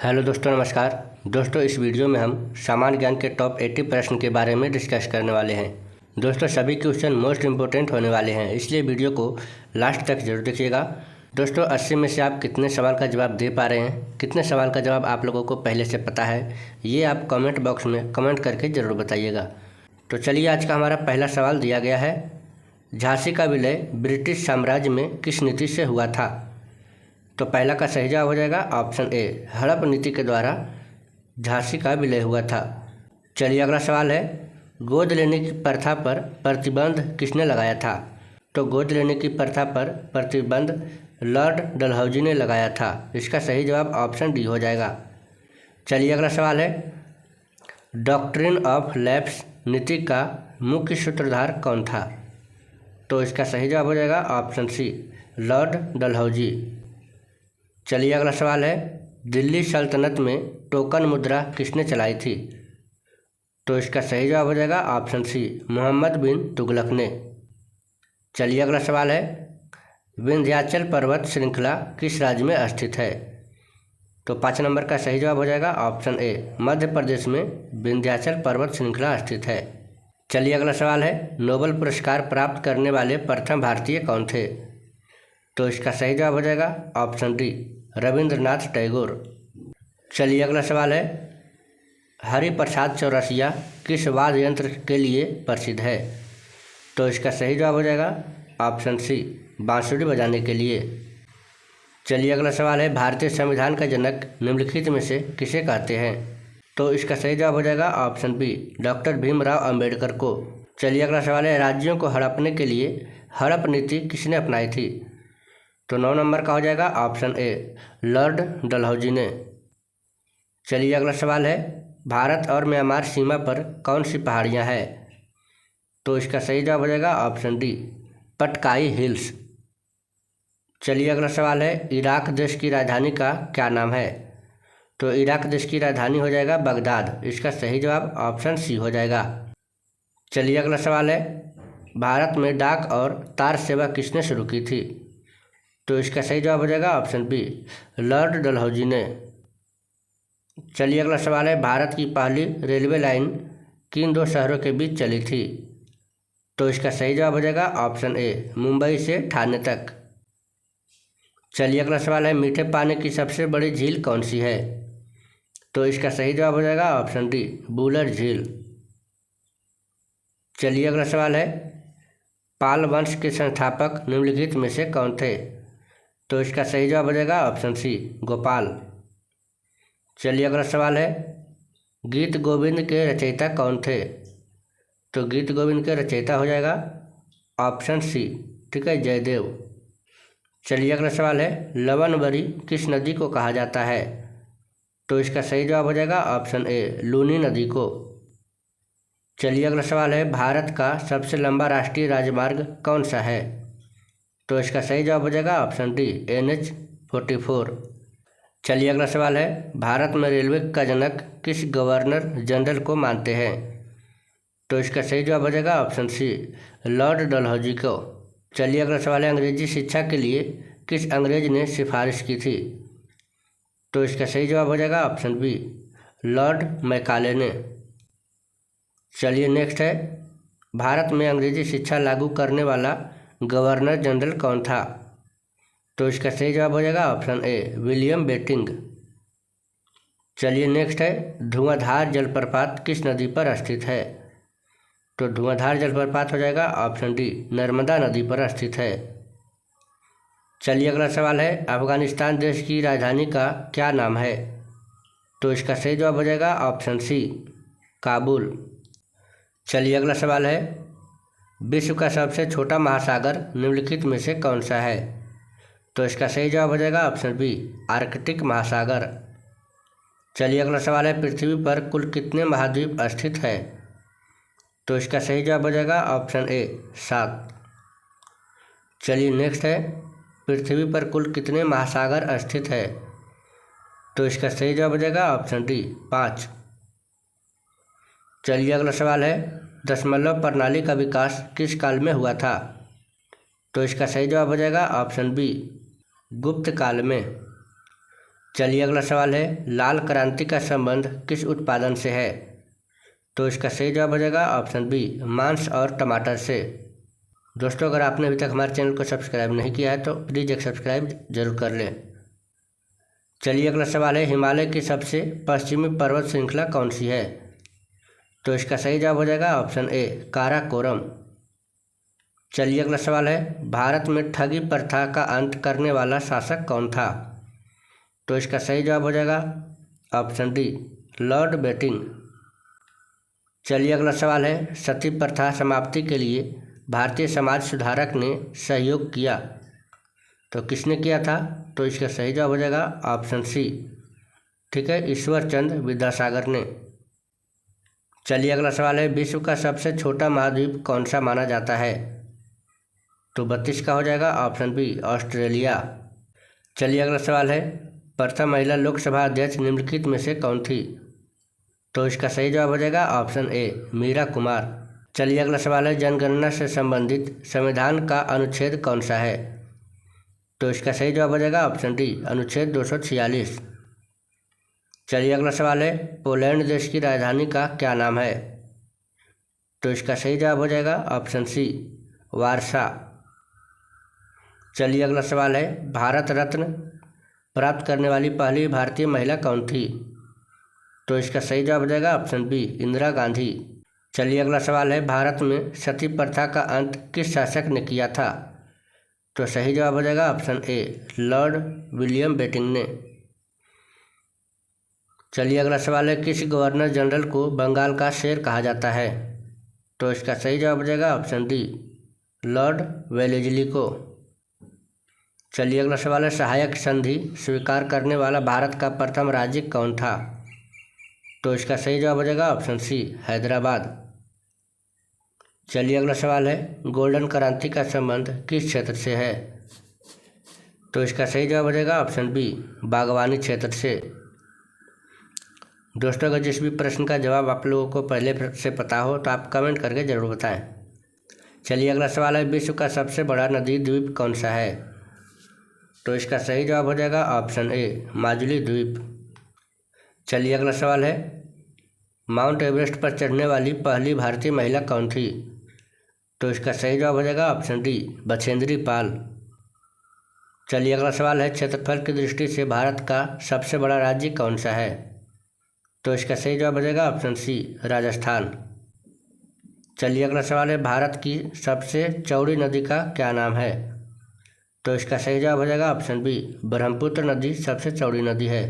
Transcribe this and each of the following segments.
Hello दोस्तों, नमस्कार। दोस्तों, इस वीडियो में हम सामान्य ज्ञान के टॉप 80 प्रश्न के बारे में डिस्कस करने वाले हैं। दोस्तों, सभी क्वेश्चन मोस्ट इम्पोर्टेंट होने वाले हैं, इसलिए वीडियो को लास्ट तक जरूर देखिएगा। दोस्तों, 80 में से आप कितने सवाल का जवाब दे पा रहे हैं, कितने सवाल का जवाब आप लोगों को पहले से पता है, ये आप कमेंट बॉक्स में कमेंट करके ज़रूर बताइएगा। तो चलिए, आज का हमारा पहला सवाल दिया गया है। झांसी का विलय ब्रिटिश साम्राज्य में किस नीति से हुआ था? तो पहला का सही जवाब हो जाएगा ऑप्शन ए, हड़प नीति के द्वारा झांसी का विलय हुआ था। चलिए, अगला सवाल है, गोद लेने की प्रथा पर प्रतिबंध किसने लगाया था? तो गोद लेने की प्रथा पर प्रतिबंध लॉर्ड डलहौजी ने लगाया था। इसका सही जवाब ऑप्शन डी हो जाएगा। चलिए, अगला सवाल है, डॉक्ट्रिन ऑफ लैप्स नीति का मुख्य सूत्रधार कौन था? तो इसका सही जवाब हो जाएगा ऑप्शन सी, लॉर्ड डलहौजी। चलिए, अगला सवाल है, दिल्ली सल्तनत में टोकन मुद्रा किसने चलाई थी? तो इसका सही जवाब हो जाएगा ऑप्शन सी, मोहम्मद बिन तुगलक ने। चलिए, अगला सवाल है, विंध्याचल पर्वत श्रृंखला किस राज्य में स्थित है? तो 5 नंबर का सही जवाब हो जाएगा ऑप्शन ए, मध्य प्रदेश में विंध्याचल पर्वत श्रृंखला स्थित है। चलिए, अगला सवाल है, नोबेल पुरस्कार प्राप्त करने वाले प्रथम भारतीय कौन थे? तो इसका सही जवाब हो जाएगा ऑप्शन डी, रविंद्रनाथ टैगोर। चलिए, अगला सवाल है, हरिप्रसाद चौरसिया किस वाद्य यंत्र के लिए प्रसिद्ध है? तो इसका सही जवाब हो जाएगा ऑप्शन सी, बांसुरी बजाने के लिए। चलिए, अगला सवाल है, भारतीय संविधान का जनक निम्नलिखित में से किसे कहते हैं? तो इसका सही जवाब हो जाएगा option B, doctor Bhimrao Ambedkar को। चलिए, अगला सवाल है, राज्यों को हड़पने के लिए हड़प नीति किसने अपनाई थी? तो 9 नंबर का हो जाएगा ऑप्शन ए, लॉर्ड डलहौजी ने। चलिए, अगला सवाल है, भारत और म्यांमार सीमा पर कौन सी पहाड़ियाँ हैं? तो इसका सही जवाब हो जाएगा ऑप्शन डी, पटकाई हिल्स। चलिए, अगला सवाल है, इराक देश की राजधानी का क्या नाम है? तो इराक देश की राजधानी हो जाएगा बगदाद। इसका सही जवाब ऑप्शन सी हो जाएगा। चलिए, अगला सवाल है, भारत में डाक और तार सेवा किसने शुरू की थी? तो इसका सही जवाब हो जाएगा ऑप्शन बी, लॉर्ड डलहौजी ने। चलिए, अगला सवाल है, भारत की पहली रेलवे लाइन किन 2 शहरों के बीच चली थी? तो इसका सही जवाब हो जाएगा ऑप्शन ए, मुंबई से ठाणे तक। चलिए, अगला सवाल है, मीठे पानी की सबसे बड़ी झील कौन सी है? तो इसका सही जवाब हो जाएगा ऑप्शन डी, वुलर झील। चलिए, अगला सवाल है, पाल वंश के संस्थापक निम्नलिखित में से कौन थे? तो इसका सही जवाब हो जाएगा ऑप्शन सी, गोपाल। चलिए, अगला सवाल है, गीत गोविंद के रचयिता कौन थे? तो गीत गोविंद के रचयिता हो जाएगा ऑप्शन सी, ठीक है, जयदेव। चलिए, अगला सवाल है, लवणवरी किस नदी को कहा जाता है? तो इसका सही जवाब हो जाएगा ऑप्शन ए, लूनी नदी को। चलिए, अगला सवाल है, भारत का सबसे लंबा राष्ट्रीय राजमार्ग कौन सा है? तो इसका सही जवाब हो जाएगा ऑप्शन डी, NH 44। चलिए, अगला सवाल है, भारत में रेलवे का जनक किस गवर्नर जनरल को मानते हैं? तो इसका सही जवाब हो जाएगा ऑप्शन सी, लॉर्ड डलहौजी को। चलिए, अगला सवाल है, अंग्रेजी शिक्षा के लिए किस अंग्रेज ने सिफारिश की थी? तो इसका सही जवाब हो जाएगा ऑप्शन बी, लॉर्ड मैकाले ने। चलिए, नेक्स्ट है, भारत में अंग्रेजी शिक्षा लागू करने वाला गवर्नर जनरल कौन था? तो इसका सही जवाब हो जाएगा ऑप्शन ए, विलियम बेटिंग। चलिए, नेक्स्ट है, धुआंधार जलप्रपात किस नदी पर स्थित है? तो धुआंधार जलप्रपात हो जाएगा ऑप्शन डी, नर्मदा नदी पर स्थित है। चलिए, अगला सवाल है, अफगानिस्तान देश की राजधानी का क्या नाम है? तो इसका सही जवाब हो जाएगा ऑप्शन सी, काबुल। चलिए, अगला सवाल है, विश्व का सबसे छोटा महासागर निम्नलिखित में से कौन सा है? तो इसका सही जवाब हो जाएगा ऑप्शन बी, आर्कटिक महासागर। चलिए, अगला सवाल है, पृथ्वी पर कुल कितने महाद्वीप स्थित है? तो इसका सही जवाब हो जाएगा ऑप्शन ए, 7। चलिए, नेक्स्ट है, पृथ्वी पर कुल कितने महासागर स्थित है? तो इसका सही जवाब हो जाएगा ऑप्शन डी, 5। चलिए, अगला सवाल है, दशमलव प्रणाली का विकास किस काल में हुआ था? तो इसका सही जवाब हो जाएगा ऑप्शन बी, गुप्त काल में। चलिए अगला सवाल है, लाल क्रांति का संबंध किस उत्पादन से है? तो इसका सही जवाब हो जाएगा ऑप्शन बी, मांस और टमाटर से। दोस्तों, अगर आपने अभी तक हमारे चैनल को सब्सक्राइब नहीं किया है तो प्लीज़ एक सब्सक्राइब जरूर कर लें। चलिए अगला सवाल है, हिमालय की सबसे पश्चिमी पर्वत श्रृंखला कौन सी है? तो इसका सही जवाब हो जाएगा ऑप्शन ए, काराकोरम। चलिए अगला सवाल है, भारत में ठगी प्रथा का अंत करने वाला शासक कौन था? तो इसका सही जवाब हो जाएगा ऑप्शन डी, लॉर्ड बेटिंग। चलिए अगला सवाल है, सती प्रथा समाप्ति के लिए भारतीय समाज सुधारक ने सहयोग किया, तो किसने किया था? तो इसका सही जवाब हो जाएगा ऑप्शन सी, ठीक है, ईश्वर चंद्र विद्यासागर ने। चलिए अगला सवाल है, विश्व का सबसे छोटा महाद्वीप कौन सा माना जाता है? तो 32 का हो जाएगा ऑप्शन बी, ऑस्ट्रेलिया। चलिए अगला सवाल है, प्रथम महिला लोकसभा अध्यक्ष निम्नलिखित में से कौन थी? तो इसका सही जवाब हो जाएगा ऑप्शन ए, मीरा कुमार। चलिए अगला सवाल है, जनगणना से संबंधित संविधान का अनुच्छेद कौन सा है? तो इसका सही जवाब हो जाएगा ऑप्शन डी, अनुच्छेद 246। चलिए अगला सवाल है, पोलैंड देश की राजधानी का क्या नाम है? तो इसका सही जवाब हो जाएगा ऑप्शन सी, वारसा। चलिए अगला सवाल है, भारत रत्न प्राप्त करने वाली पहली भारतीय महिला कौन थी? तो इसका सही जवाब हो जाएगा ऑप्शन बी, इंदिरा गांधी। चलिए अगला सवाल है, भारत में सती प्रथा का अंत किस शासक ने किया था? तो सही जवाब हो जाएगा option A, lord William Bentinck ने। चलिए अगला सवाल है, किस गवर्नर जनरल को बंगाल का शेर कहा जाता है? तो इसका सही जवाब हो जाएगा ऑप्शन डी, लॉर्ड वेलेस्ली को। चलिए अगला सवाल है, सहायक संधि स्वीकार करने वाला भारत का प्रथम राज्य कौन था? तो इसका सही जवाब हो जाएगा ऑप्शन सी, हैदराबाद। चलिए अगला सवाल है, गोल्डन क्रांति का संबंध किस क्षेत्र से है? तो इसका सही जवाब हो जाएगा ऑप्शन बी, बागवानी क्षेत्र से। दोस्तों, अगर जिस भी प्रश्न का जवाब आप लोगों को पहले से पता हो तो आप कमेंट करके ज़रूर बताएं। चलिए अगला सवाल है, विश्व का सबसे बड़ा नदी द्वीप कौन सा है? तो इसका सही जवाब हो जाएगा ऑप्शन ए, माजुली द्वीप। चलिए अगला सवाल है, माउंट एवरेस्ट पर चढ़ने वाली पहली भारतीय महिला कौन थी? तो इसका सही जवाब हो जाएगा ऑप्शन डी, बछेंद्री पाल। चलिए अगला सवाल है, क्षेत्रफल की दृष्टि से भारत का सबसे बड़ा राज्य कौन सा है? तो इसका सही जवाब हो जाएगा ऑप्शन सी, राजस्थान। चलिए अगला सवाल है, भारत की सबसे चौड़ी नदी का क्या नाम है? तो इसका सही जवाब हो जाएगा ऑप्शन बी, ब्रह्मपुत्र नदी सबसे चौड़ी नदी है।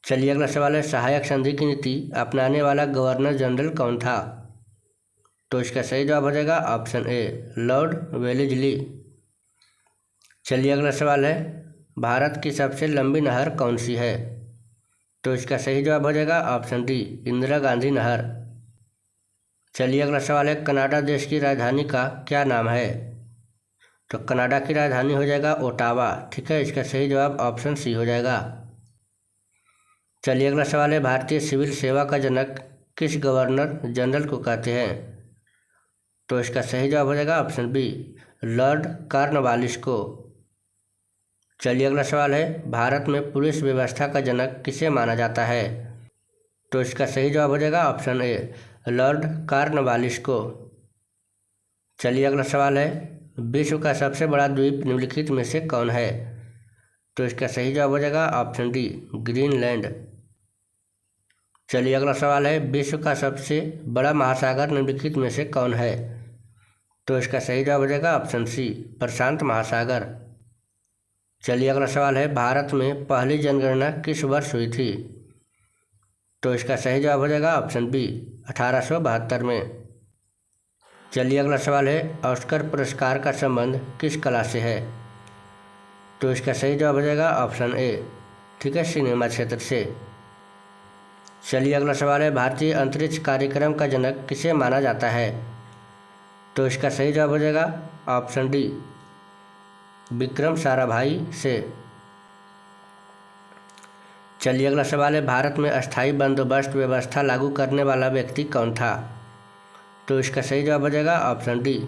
चलिए अगला सवाल है, सहायक संधि की नीति अपनाने वाला गवर्नर जनरल कौन था? तो इसका सही जवाब हो जाएगा ऑप्शन ए, लॉर्ड वेलेस्ली। चलिए अगला सवाल है, भारत की सबसे लंबी नहर कौन सी है? तो इसका सही जवाब हो जाएगा ऑप्शन डी, इंदिरा गांधी नहर। चलिए अगला सवाल है, कनाडा देश की राजधानी का क्या नाम है? तो कनाडा की राजधानी हो जाएगा ओटावा, ठीक है, इसका सही जवाब ऑप्शन सी हो जाएगा। चलिए अगला सवाल है, भारतीय सिविल सेवा का जनक किस गवर्नर जनरल को कहते हैं? तो इसका सही जवाब हो जाएगा ऑप्शन बी, लॉर्ड कॉर्नवालिस को। चलिए अगला सवाल है, भारत में पुलिस व्यवस्था का जनक किसे माना जाता है? तो इसका सही जवाब हो जाएगा ऑप्शन ए, लॉर्ड कॉर्नवालिस को। चलिए अगला सवाल है, विश्व का सबसे बड़ा द्वीप निम्नलिखित में से कौन है? तो इसका सही जवाब हो जाएगा ऑप्शन डी, ग्रीनलैंड। चलिए अगला सवाल है, विश्व का सबसे बड़ा महासागर निम्नलिखित में से कौन है? तो इसका सही जवाब हो जाएगा ऑप्शन सी, प्रशांत महासागर। चलिए अगला सवाल है, भारत में पहली जनगणना किस वर्ष हुई थी? तो इसका सही जवाब हो जाएगा ऑप्शन बी, 1872 में। चलिए अगला सवाल है, ऑस्कर पुरस्कार का संबंध किस कला से है? तो इसका सही जवाब हो जाएगा ऑप्शन ए, ठीक है, सिनेमा क्षेत्र से। चलिए अगला सवाल है, भारतीय अंतरिक्ष कार्यक्रम का जनक किसे माना जाता है? तो इसका सही जवाब हो जाएगा ऑप्शन डी, विक्रम साराभाई से। चलिए अगला सवाल है, भारत में अस्थायी बंदोबस्त व्यवस्था लागू करने वाला व्यक्ति कौन था? तो इसका सही जवाब हो जाएगा ऑप्शन डी,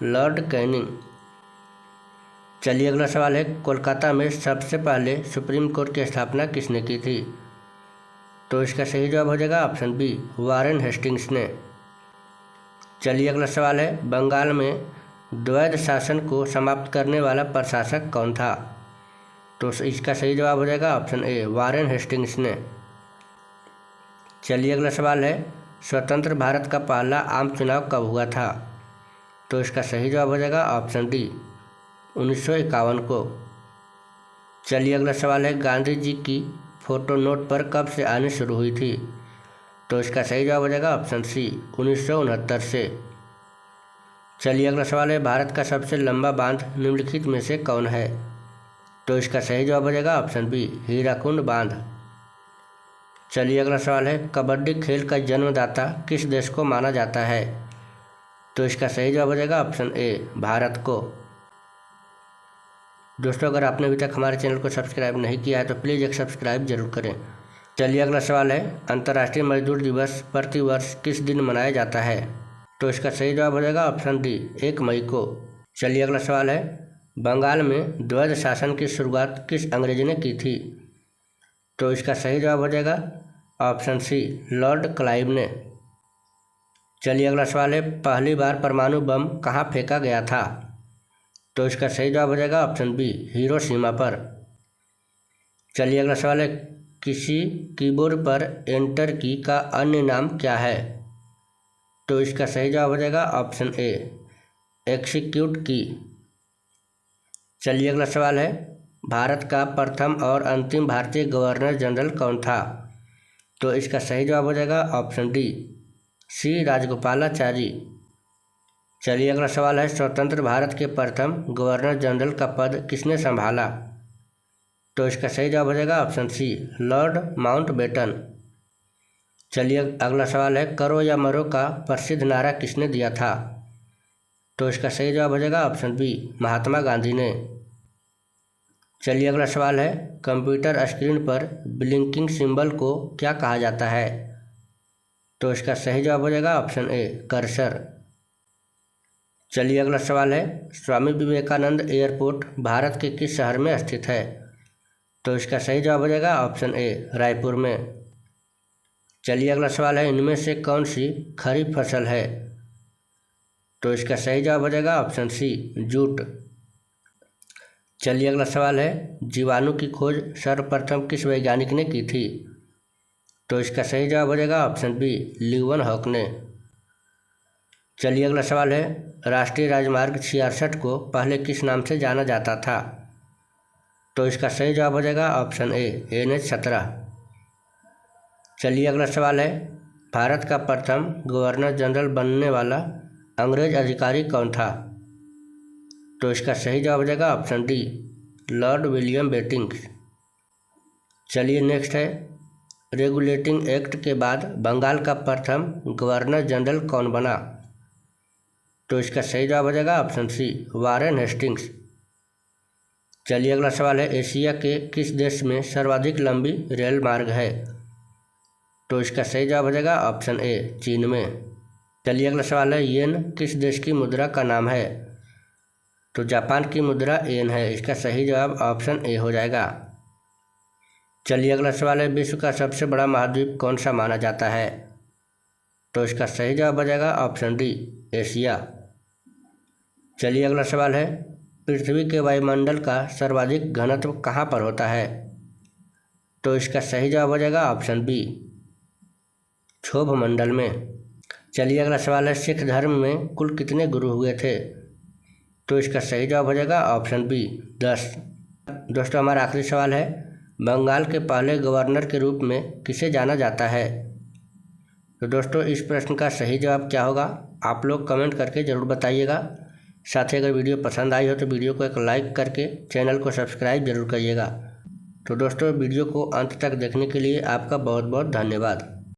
लॉर्ड कैनिंग। चलिए अगला सवाल है, कोलकाता में सबसे पहले सुप्रीम कोर्ट की स्थापना किसने की थी? तो इसका सही जवाब हो जाएगा ऑप्शन बी, वारेन हेस्टिंग्स ने। चलिए अगला सवाल है, बंगाल में द्वैध शासन को समाप्त करने वाला प्रशासक कौन था? तो इसका सही जवाब हो जाएगा ऑप्शन ए, वारेन हेस्टिंग्स ने। चलिए अगला सवाल है, स्वतंत्र भारत का पहला आम चुनाव कब हुआ था? तो इसका सही जवाब हो जाएगा ऑप्शन डी, 1951 को। चलिए अगला सवाल है, गांधी जी की फोटो नोट पर कब से आनी शुरू हुई थी? तो इसका सही जवाब हो जाएगा ऑप्शन सी, 1969 से। चलिए अगला सवाल है, भारत का सबसे लंबा बांध निम्नलिखित में से कौन है? तो इसका सही जवाब हो जाएगा ऑप्शन बी, हीराकुंड बांध। चलिए अगला सवाल है, कबड्डी खेल का जन्मदाता किस देश को माना जाता है? तो इसका सही जवाब हो जाएगा ऑप्शन ए, भारत को। दोस्तों, अगर आपने अभी तक हमारे चैनल को सब्सक्राइब नहीं किया है तो प्लीज़ एक सब्सक्राइब जरूर करें। चलिए अगला सवाल है, अंतर्राष्ट्रीय मजदूर दिवस प्रतिवर्ष किस दिन मनाया जाता है? तो इसका सही जवाब हो जाएगा ऑप्शन डी, 1 मई को। चलिए अगला सवाल है, बंगाल में द्वैध शासन की शुरुआत किस अंग्रेज ने की थी? तो इसका सही जवाब हो जाएगा ऑप्शन सी, लॉर्ड क्लाइव ने। चलिए अगला सवाल है, पहली बार परमाणु बम कहाँ फेंका गया था? तो इसका सही जवाब हो जाएगा ऑप्शन बी, हिरोशिमा पर। चलिए अगला सवाल है, किसी कीबोर्ड पर एंटर की का अन्य नाम क्या है? तो इसका सही जवाब हो जाएगा ऑप्शन ए, एक्सिक्यूट की। चलिए अगला सवाल है, भारत का प्रथम और अंतिम भारतीय गवर्नर जनरल कौन था? तो इसका सही जवाब हो जाएगा ऑप्शन डी, सी राजगोपालाचारी। चलिए अगला सवाल है, स्वतंत्र भारत के प्रथम गवर्नर जनरल का पद किसने संभाला? तो इसका सही जवाब हो जाएगा ऑप्शन सी, लॉर्ड माउंटबेटन। चलिए अगला सवाल है, करो या मरो का प्रसिद्ध नारा किसने दिया था? तो इसका सही जवाब हो जाएगा ऑप्शन बी, महात्मा गांधी ने। चलिए अगला सवाल है, कंप्यूटर स्क्रीन पर ब्लिंकिंग सिंबल को क्या कहा जाता है? तो इसका सही जवाब हो जाएगा ऑप्शन ए, कर्सर। चलिए अगला सवाल है, स्वामी विवेकानंद एयरपोर्ट भारत के किस शहर में स्थित है? तो इसका सही जवाब हो जाएगा ऑप्शन ए, रायपुर में। चलिए अगला सवाल है, इनमें से कौन सी खरीफ फसल है? तो इसका सही जवाब हो जाएगा ऑप्शन सी, जूट। चलिए अगला सवाल है, जीवाणु की खोज सर्वप्रथम किस वैज्ञानिक ने की थी? तो इसका सही जवाब हो जाएगा ऑप्शन बी, ल्यूवन हॉक ने। चलिए अगला सवाल है, राष्ट्रीय राजमार्ग 66 को पहले किस नाम से जाना जाता था? तो इसका सही जवाब हो जाएगा ऑप्शन ए, NH 17। चलिए अगला सवाल है, भारत का प्रथम गवर्नर जनरल बनने वाला अंग्रेज अधिकारी कौन था? तो इसका सही जवाब हो जाएगा ऑप्शन डी, लॉर्ड विलियम बेटिंग्स। चलिए नेक्स्ट है, रेगुलेटिंग एक्ट के बाद बंगाल का प्रथम गवर्नर जनरल कौन बना? तो इसका सही जवाब हो जाएगा ऑप्शन सी, वारेन हेस्टिंग्स। चलिए अगला सवाल है, एशिया के किस देश में सर्वाधिक लंबी रेल मार्ग है? तो इसका सही जवाब हो जाएगा ऑप्शन ए, चीन में। चलिए अगला सवाल है, येन किस देश की मुद्रा का नाम है? तो जापान की मुद्रा येन है। इसका सही जवाब ऑप्शन ए हो जाएगा। चलिए अगला सवाल है, विश्व का सबसे बड़ा महाद्वीप कौन सा माना जाता है? तो इसका सही जवाब हो जाएगा ऑप्शन डी, एशिया। चलिए अगला सवाल है, पृथ्वी के वायुमंडल का सर्वाधिक घनत्व कहाँ पर होता है? तो इसका सही जवाब हो जाएगा ऑप्शन बी, क्षोभ मंडल में। चलिए अगला सवाल है, सिख धर्म में कुल कितने गुरु हुए थे? तो इसका सही जवाब हो जाएगा ऑप्शन बी, 10। दोस्तों हमारा आखिरी सवाल है, बंगाल के पहले गवर्नर के रूप में किसे जाना जाता है? तो दोस्तों इस प्रश्न का सही जवाब क्या होगा आप लोग कमेंट करके ज़रूर बताइएगा। साथ ही अगर वीडियो पसंद आई हो तो वीडियो को एक लाइक करके चैनल को सब्सक्राइब जरूर करिएगा। तो दोस्तों वीडियो को अंत तक देखने के लिए आपका बहुत बहुत धन्यवाद।